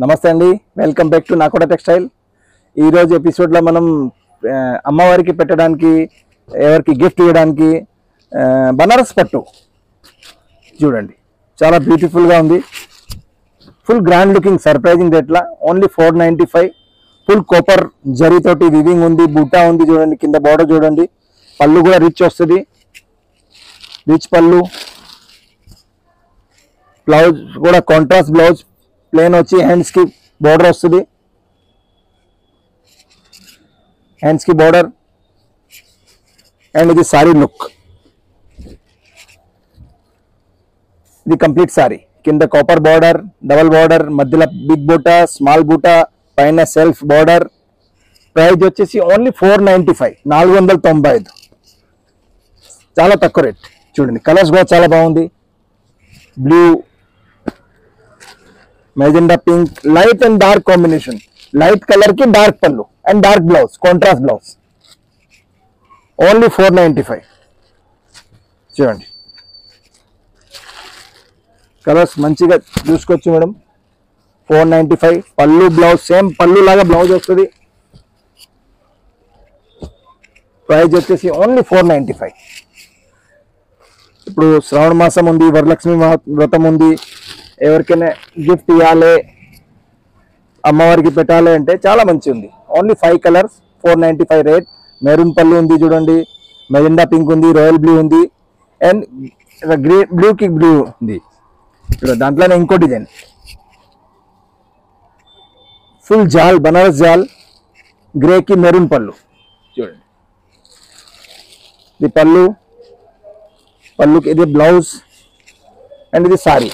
నమస్తే అండి, welcome back to నాకోట textile. ఈరోజు ఎపిసోడ్లో మనం అమ్మవారికి పెట్టడానికి, ఎవరికి గిఫ్ట్ ఇవ్వడానికి బనారస్ పట్టు చూడండి. చాలా బ్యూటిఫుల్గా ఉంది. ఫుల్ గ్రాండ్ లుకింగ్, సర్ప్రైజింగ్ రేట్లా ఓన్లీ 495. ఫుల్ కాపర్ జరీతోటి వివింగ్ ఉంది, బూటా ఉంది చూడండి. కింద బార్డర్ చూడండి. పళ్ళు కూడా రిచ్ వస్తుంది, రిచ్ పళ్ళు. బ్లౌజ్ కూడా కాంట్రాస్ట్ బ్లౌజ్, ప్లేన్ వచ్చి హ్యాండ్స్ కి బోర్డర్ వస్తుంది. హ్యాండ్స్ కి బోర్డర్ అండ్ ఇది సారీ లుక్. ఇది కంప్లీట్ సారీ. కింద కాపర్ బార్డర్, డబల్ బార్డర్, మధ్యలో బిగ్ బూటా, స్మాల్ బూటా, పైన సెల్ఫ్ బార్డర్. ప్రైస్ వచ్చేసి ఓన్లీ 495, 495. చాలా తక్కువ రేట్. చూడండి, కలర్స్ కూడా చాలా బాగుంది. Blue, magenta pink, light and dark combination. Light colour కి డార్క్ పళ్ళు and dark blouse, contrast blouse. Only 495. చూడండి, కలర్స్ మంచిగా చూసుకోవచ్చు మేడం. 495. పళ్ళు బ్లౌజ్ సేమ్ పళ్ళు లాగా బ్లౌజ్ వస్తుంది. ప్రైస్ వచ్చేసి ఓన్లీ 495. ఇప్పుడు శ్రావణ మాసం ఉంది, వరలక్ష్మి వ్రతం ఉంది. ఎవరికైనా గిఫ్ట్ ఇవ్వాలి, అమ్మవారికి పెట్టాలి అంటే చాలా మంచి ఉంది. Only 5 colours, 495 rate. మెరూన్ పళ్ళు ఉంది చూడండి, మెజెండా పింక్ ఉంది, రాయల్ బ్లూ ఉంది అండ్ గ్రీన్ బ్లూ కి బ్లూ ఉంది. దాంట్లోనే ఇంకో డిజైన్, ఫుల్ జాల్, బనారస్ జాల్, గ్రే కి మెరూన్ పళ్ళు చూడండి. ఇది పళ్ళుకి ఇది బ్లౌజ్ అండ్ ఇది సారీ.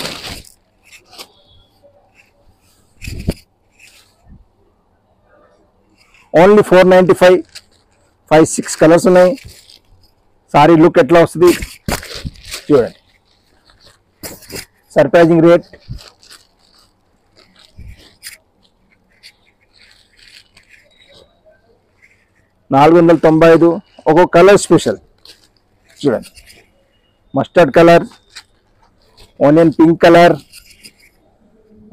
ఓన్లీ 495. 5-6 కలర్స్ ఉన్నాయి. సారీ లుక్ ఎట్లా వస్తుంది చూడండి. Surprising rate. $495. ఒక్కొక్క కలర్ స్పెషల్ చూడండి. Mustard colour, onion pink colour,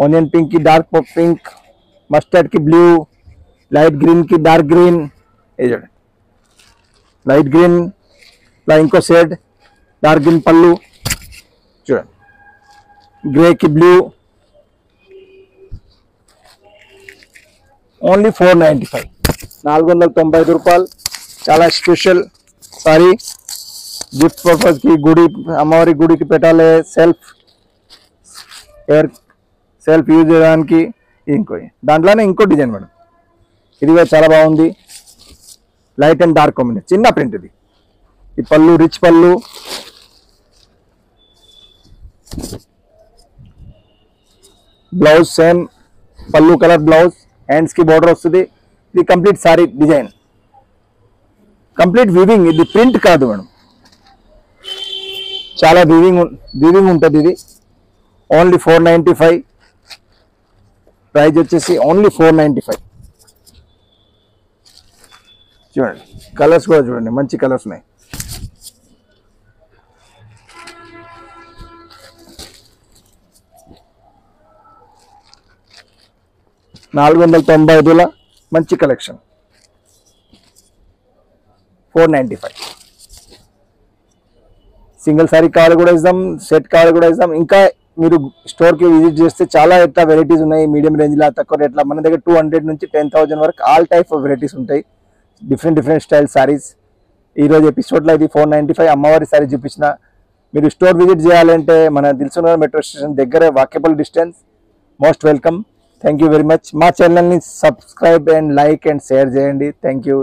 onion pink కి డార్క్ పింక్, మస్టర్డ్ కి బ్లూ, లైట్ గ్రీన్ కి డార్క్ గ్రీన్. ఇది చూడండి, లైట్ గ్రీన్ ఇలా ఇంకో షేడ్, డార్క్ గ్రీన్ పళ్ళు చూడండి, గ్రే కి బ్లూ. ఓన్లీ 495, 495 రూపాయలు. చాలా స్పెషల్ సారీ. గిఫ్ట్ పర్పస్ కి, గుడి అమ్మవారి గుడికి పెట్టాలి, సెల్ఫ్ యూజ్ చేయడానికి. దాంట్లోనే ఇంకో డిజైన్ మేడం. ఇది కూడా చాలా బాగుంది. లైట్ అండ్ డార్క్ కాంబినేషన్, చిన్న ప్రింట్. ఇది ఈ పళ్ళు రిచ్ పళ్ళు, బ్లౌజ్ సేమ్ పళ్ళు కలర్ బ్లౌజ్, హ్యాండ్స్ కి బోర్డర్ వస్తుంది. ఇది complete sorry design, complete weaving. ఇది ప్రింట్ కాదు మేడం, చాలా వీవింగ్ ఉంటుంది. ఇది ఓన్లీ 495. ప్రైజ్ వచ్చేసి ఓన్లీ 495. చూడండి, కలర్స్ కూడా చూడండి, మంచి కలర్స్ ఉన్నాయి. $495 మంచి కలెక్షన్. 495. సింగిల్ సారీ కావాలి కూడా ఇస్తాం, సెట్ కావాలి కూడా ఇస్తాం. ఇంకా మీరు స్టోర్కి విజిట్ చేస్తే చాలా ఎట్లా వెరైటీస్ ఉన్నాయి. మీడియం రేంజ్లో, తక్కువ రేట్లో. మన దగ్గర 200 నుంచి 10,000 వరకు ఆల్ టైప్ ఆఫ్ వెరైటీస్ ఉంటాయి. Different style saris. ఈరోజు ఎపిసోడ్లో ఇది 495 అమ్మవారి సారీ చూపించిన. మీరు స్టోర్ విజిట్ చేయాలంటే మన దిల్సుఖ్నగర్ మెట్రో స్టేషన్ దగ్గర, walkable distance. Most welcome. Thank you very much. మా ఛానల్ని subscribe and like and share చేయండి. Thank you.